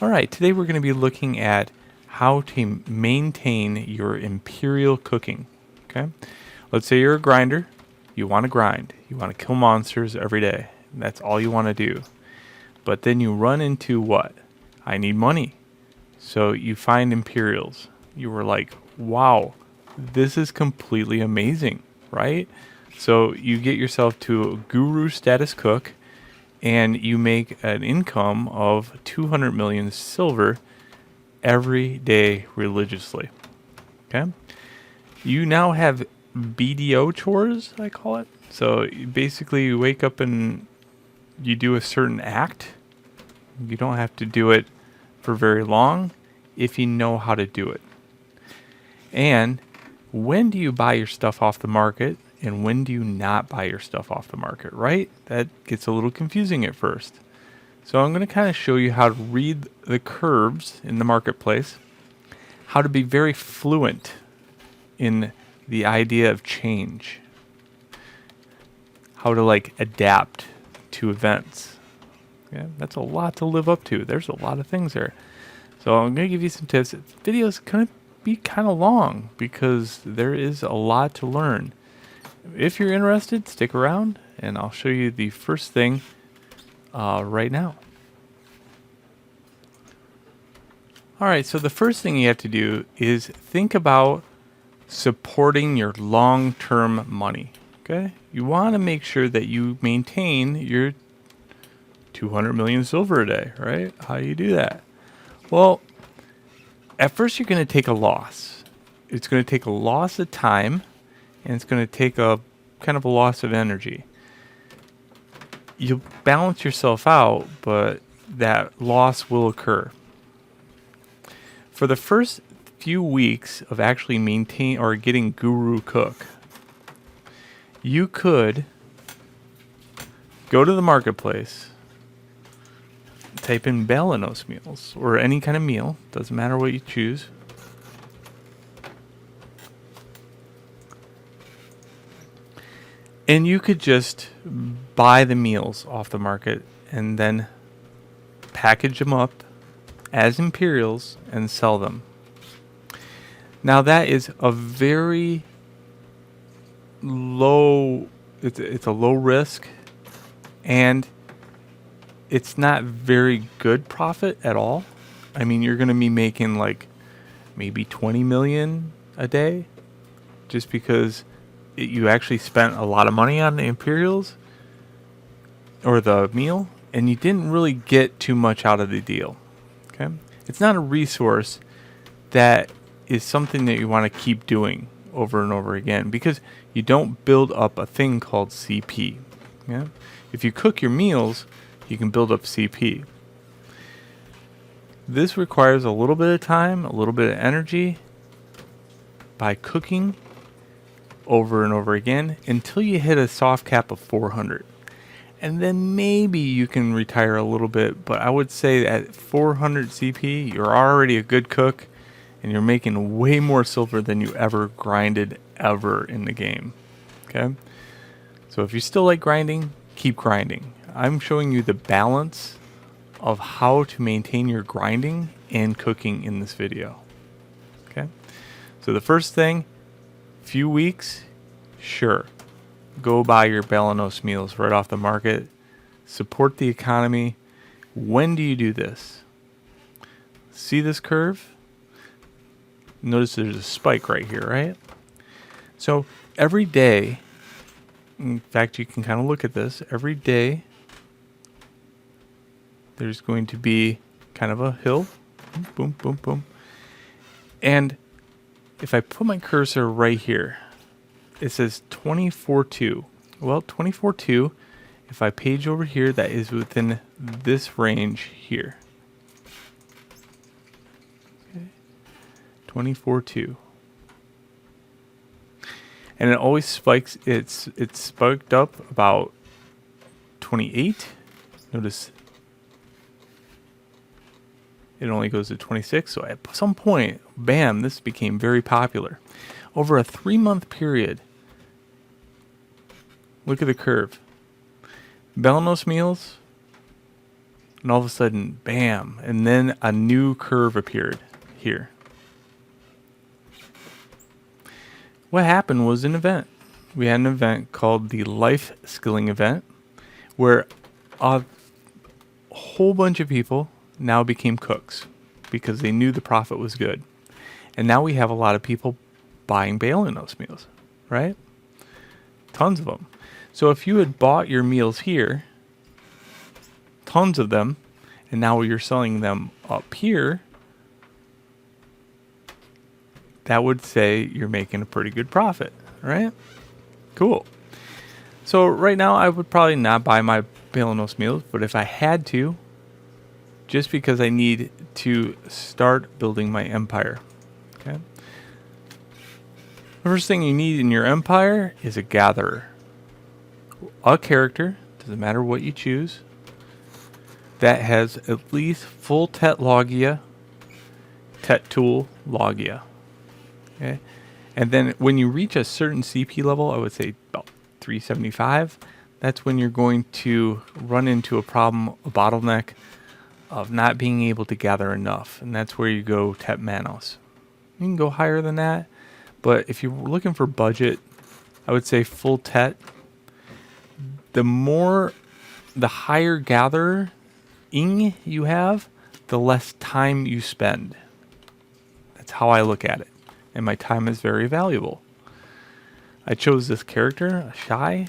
All right, today we're going to be looking at how to maintain your Imperial Cooking. Okay, let's say you're a grinder. You want to grind. You want to kill monsters every day. That's all you want to do. But then you run into what? I need money. So you find Imperials. You were like, wow, this is completely amazing, right? So you get yourself to a guru status cook and you make an income of 200 million silver every day religiously. Okay? You now have BDO chores, I call it. So basically you wake up and you do a certain act. You don't have to do it for very long if you know how to do it. And when do you buy your stuff off the market and when do you not buy your stuff off the market, right? That gets a little confusing at first. So I'm going to kind of show you how to read the curves in the marketplace, how to be very fluent in the idea of change, how to adapt to events. Yeah, that's a lot to live up to. There's a lot of things there. So I'm going to give you some tips. The video is going to be kind of long because there is a lot to learn. If you're interested, stick around and I'll show you the first thing right now. Alright, so the first thing you have to do is think about supporting your long-term money. Okay? You want to make sure that you maintain your 200 million silver a day, right? How do you do that? Well, at first you're going to take a loss. It's going to take a loss of time and it's going to take a kind of a loss of energy. You'll balance yourself out, but that loss will occur. For the first few weeks of actually maintain or getting Guru Cook, you could go to the marketplace, type in Balanos meals or any kind of meal, doesn't matter what you choose. And you could just buy the meals off the market and then package them up as Imperials and sell them. Now that is a very low, it's a low risk and it's not very good profit at all. I mean, you're going to be making maybe 20 million a day just because you actually spent a lot of money on the Imperials or the meal and you didn't really get too much out of the deal. Okay? It's not a resource that is something that you want to keep doing over and over again because you don't build up a thing called CP. Yeah? If you cook your meals, you can build up CP. This requires a little bit of time, a little bit of energy by cooking over and over again until you hit a soft cap of 400. And then maybe you can retire a little bit, but I would say at 400 CP, you're already a good cook and you're making way more silver than you ever grinded ever in the game. Okay? So if you still like grinding, keep grinding. I'm showing you the balance of how to maintain your grinding and cooking in this video. Okay? So the first thing, few weeks, sure. Go buy your Balanos meals right off the market. Support the economy. When do you do this? See this curve? Notice there's a spike right here, right? So every day, in fact, you can kind of look at this. Every day, there's going to be kind of a hill. Boom, boom, boom. And if I put my cursor right here, it says 24.2. Well, 24.2, if I page over here, that is within this range here. Okay. 24.2. And it always spikes. It's spiked up about 28. Notice it only goes to 26. So at some point, bam, this became very popular. Over a 3-month period, look at the curve. Balanos meals And all of a sudden, bam, and then a new curve appeared here. What happened was an event. We had an event called the life skilling event, where a whole bunch of people now became cooks because they knew the profit was good. And now we have a lot of people buying bailing those meals, right? Tons of them. So if you had bought your meals here, tons of them, and now you're selling them up here, that would say you're making a pretty good profit, right? Cool. So right now I would probably not buy my Balenos meals, but if I had to, just because I need to start building my empire, okay? The first thing you need in your empire is a gatherer. A character, doesn't matter what you choose, that has at least full Tet Logia, Tet Tool Logia. Okay? And then when you reach a certain CP level, I would say about 375, that's when you're going to run into a problem, a bottleneck of not being able to gather enough. And that's where you go Tet Manos. You can go higher than that, but if you're looking for budget, I would say full Tet. The higher gathering you have, the less time you spend. That's how I look at it. And my time is very valuable. I chose this character, Shy,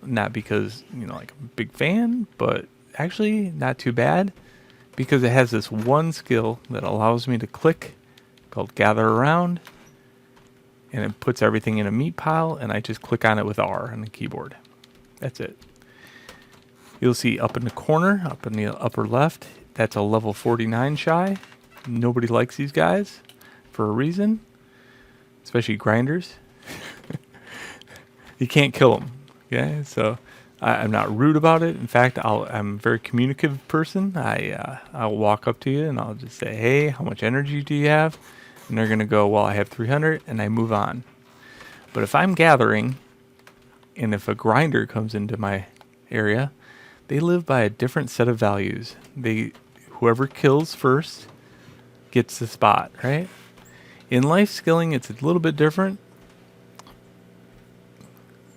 not because, like I'm a big fan, but actually not too bad, because it has this one skill that allows me to click called Gather Around, and it puts everything in a meat pile, and I just click on it with R on the keyboard. That's it. You'll see up in the corner, up in the upper left, that's a level 49 Shy. Nobody likes these guys for a reason, especially grinders. You can't kill them. Okay, so I'm not rude about it. In fact, I'm a very communicative person. I'll walk up to you and I'll just say, "Hey, how much energy do you have?" And they're gonna go, "Well, I have 300," and I move on. But if I'm gathering, and if a grinder comes into my area, they live by a different set of values. Whoever kills first gets the spot, right? In life skilling, it's a little bit different.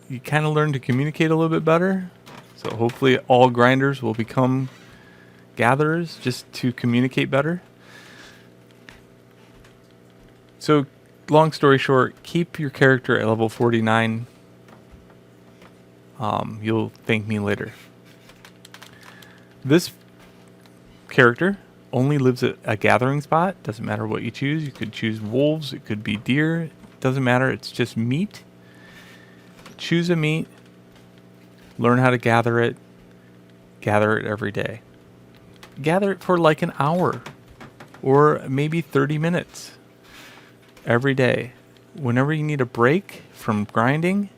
You kind of learn to communicate a little bit better. So hopefully all grinders will become gatherers just to communicate better. So long story short, keep your character at level 49. You'll thank me later. This character only lives at a gathering spot. Doesn't matter what you choose. You could choose wolves. It could be deer. Doesn't matter. It's just meat. Choose a meat. Learn how to gather it. Gather it every day. Gather it for like an hour or maybe 30 minutes every day. Whenever you need a break from grinding,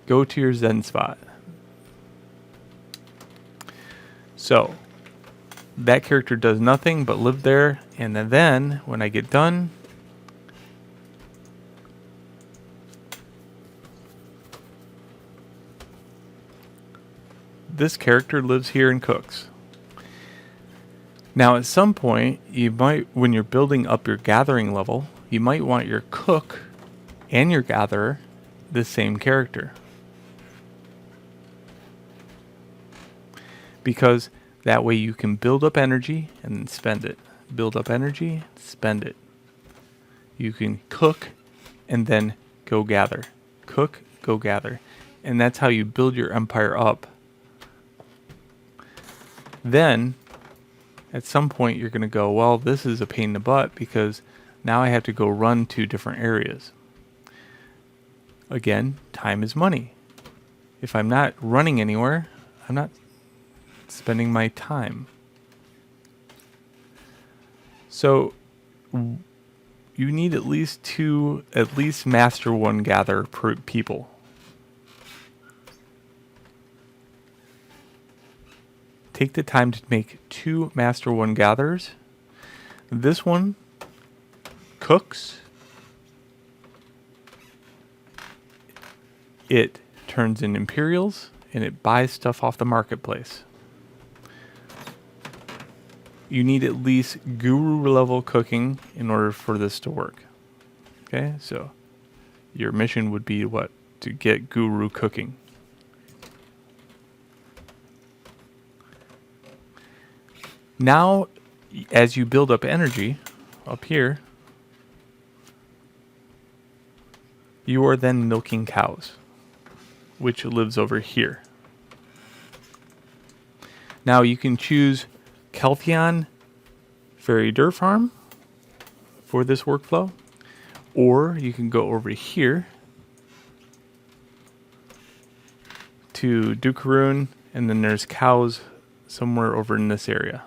go to your Zen spot. So that character does nothing but live there, and then when I get done, this character lives here and cooks. Now at some point, you might, when you're building up your gathering level, you might want your cook and your gatherer the same character. Because that way you can build up energy and then spend it. Build up energy, spend it. You can cook and then go gather. Cook, go gather. And that's how you build your empire up. Then, at some point you're going to go, well, this is a pain in the butt because now I have to go run to different areas. Again, time is money. If I'm not running anywhere, I'm not spending my time. So you need at least master one gather per people. Take the time to make 2 master one gatherers. This one cooks. It turns in Imperials and it buys stuff off the marketplace. you need at least guru level cooking in order for this to work. Okay, so your mission would be what? To get guru cooking. Now, as you build up energy up here, you are then milking cows, which lives over here. Now you can choose Keltheon Fairy Dur Farm for this workflow, or you can go over here to Dukaroon, and then there's cows somewhere over in this area.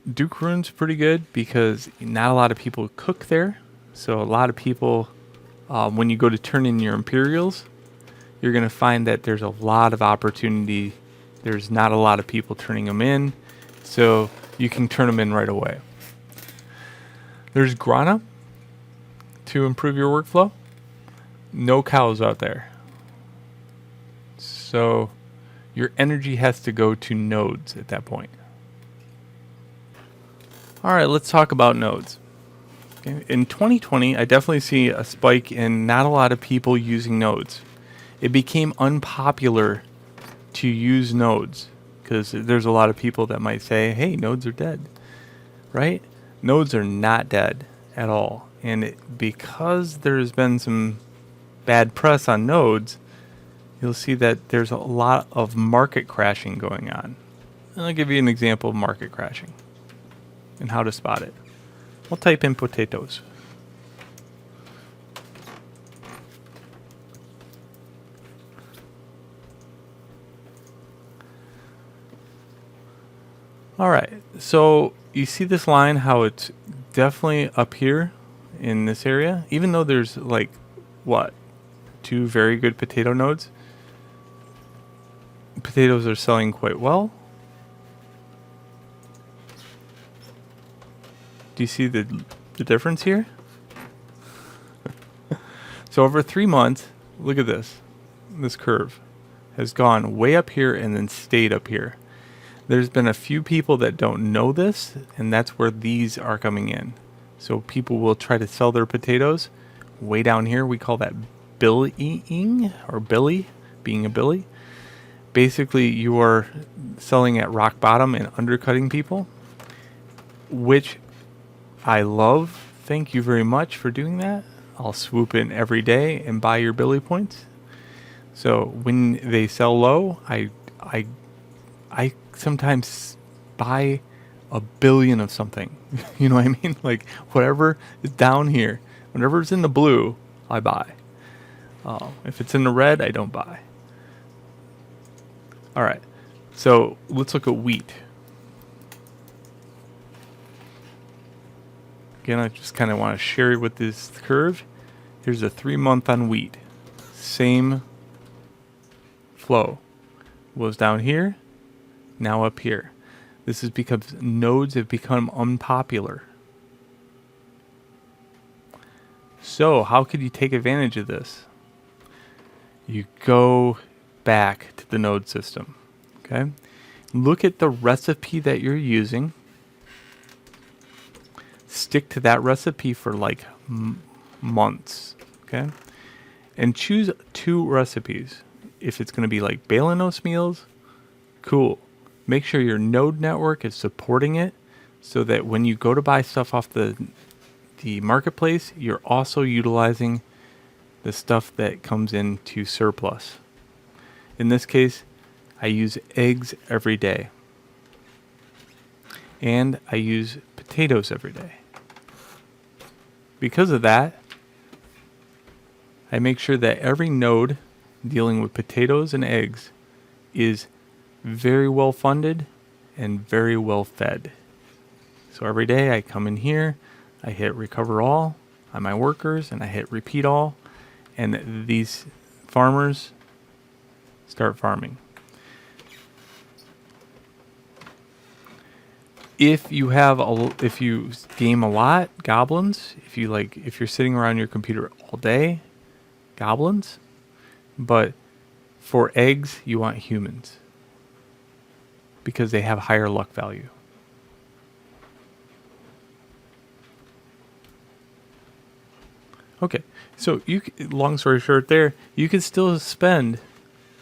Dukaroon's pretty good because not a lot of people cook there. So a lot of people, when you go to turn in your Imperials, you're going to find that there's a lot of opportunity. There's not a lot of people turning them in, so you can turn them in right away. There's Grana to improve your workflow. No cows out there. So your energy has to go to nodes at that point. All right, let's talk about nodes. Okay. In 2020, I definitely see a spike in not a lot of people using nodes. It became unpopular to use nodes because there's a lot of people that might say, hey, nodes are dead, right? Nodes are not dead at all. And because there's been some bad press on nodes, you'll see that there's a lot of market crashing going on. And I'll give you an example of market crashing and how to spot it. We'll type in potatoes. All right, so you see this line, how it's definitely up here in this area, even though there's like, what, 2 very good potato nodes. Potatoes are selling quite well. Do you see the difference here? So over 3 months, look at this. This curve has gone way up here and then stayed up here. There's been a few people that don't know this, and that's where these are coming in. So people will try to sell their potatoes way down here. We call that billying, or billy, being a billy. Basically, you are selling at rock bottom and undercutting people, which I love. Thank you very much for doing that. I'll swoop in every day and buy your Billy points. So when they sell low, I sometimes buy 1 billion of something. You know what I mean? Like whatever is down here, whatever's in the blue, I buy. If it's in the red, I don't buy. All right. So let's look at wheat. Again, I just kind of want to share it with this curve. Here's a 3-month on wheat. Same flow. Was down here, now up here. This is because nodes have become unpopular. So how could you take advantage of this? You go back to the node system. Okay? Look at the recipe that you're using. Stick to that recipe for like months, okay? And choose 2 recipes. If it's going to be like Balenos meals, cool. Make sure your node network is supporting it so that when you go to buy stuff off the marketplace, you're also utilizing the stuff that comes into surplus. In this case, I use eggs every day. And I use potatoes every day. Because of that, I make sure that every node dealing with potatoes and eggs is very well funded and very well fed. So every day I come in here, I hit recover all on my workers, and I hit repeat all, and these farmers start farming. If you game a lot, goblins. If you're sitting around your computer all day, goblins. But For eggs, you want humans because they have higher luck value. Okay, so long story short there, you can still spend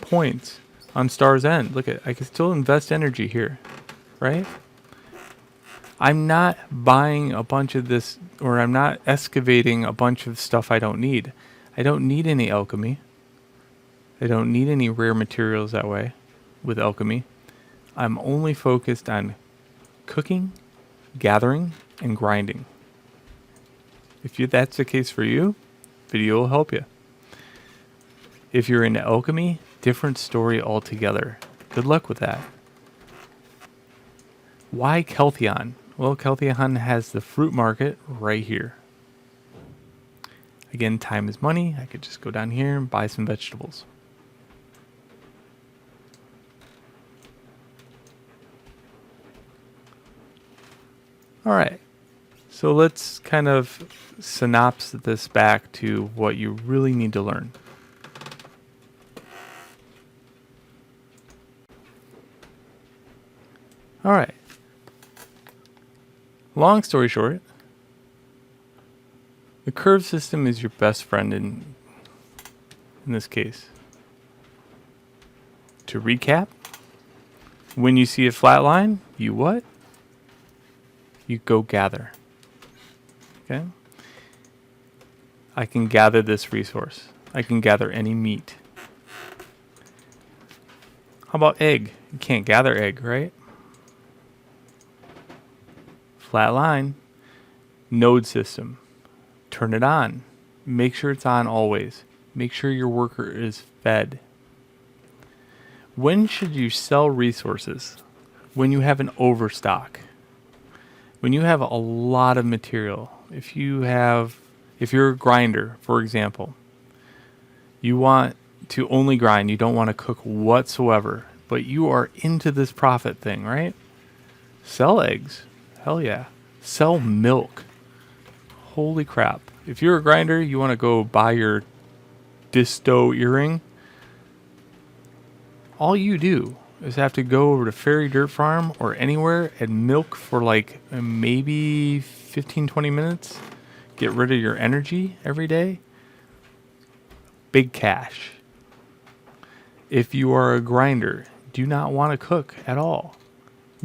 points on Star's End. Look at, I can still invest energy here, right? I'm not buying a bunch of this, or I'm not excavating a bunch of stuff I don't need. I don't need any alchemy. I don't need any rare materials that way with alchemy. I'm only focused on cooking, gathering, and grinding. If that's the case for you, video will help you. If you're into alchemy, different story altogether. Good luck with that. Why Keltheon? Well, Keltheon has the fruit market right here. Again, time is money. I could just go down here and buy some vegetables. All right. So let's kind of synopsis this back to what you really need to learn. All right. Long story short, the curve system is your best friend in this case. To recap, when you see a flat line, you what? You go gather. Okay? I can gather this resource. I can gather any meat. How about egg? You can't gather egg, right? Flat line. Node system. Turn it on. Make sure it's on always. Make sure your worker is fed. When should you sell resources? When you have an overstock. When you have a lot of material. If you're a grinder, for example, you want to only grind. You don't want to cook whatsoever. But you are into this profit thing, right? Sell eggs. Hell yeah. Sell milk. Holy crap. If you're a grinder, you want to go buy your disto earring. All you do is have to go over to Fairy Dirt Farm or anywhere and milk for like maybe 15-20 minutes. Get rid of your energy every day. Big cash. If you are a grinder, do not want to cook at all.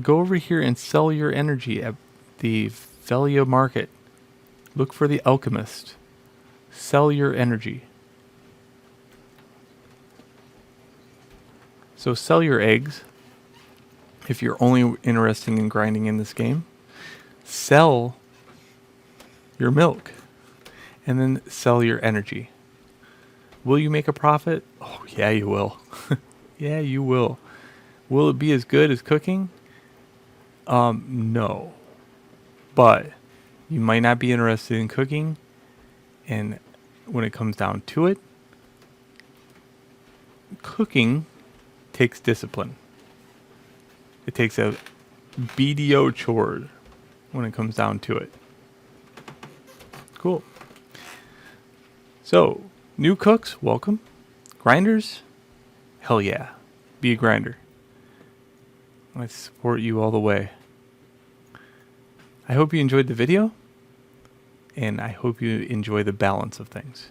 Go over here and sell your energy at the Velia market. Look for the alchemist. Sell your energy. So sell your eggs if you're only interested in grinding in this game. Sell your milk. And then sell your energy. Will you make a profit? Oh, yeah, you will. Yeah, you will. Will it be as good as cooking? No. But you might not be interested in cooking. And when it comes down to it, cooking takes discipline. It takes a BDO chore when it comes down to it. Cool. So, new cooks, welcome. Grinders, hell yeah. Be a grinder. I support you all the way. I hope you enjoyed the video, and I hope you enjoy the balance of things.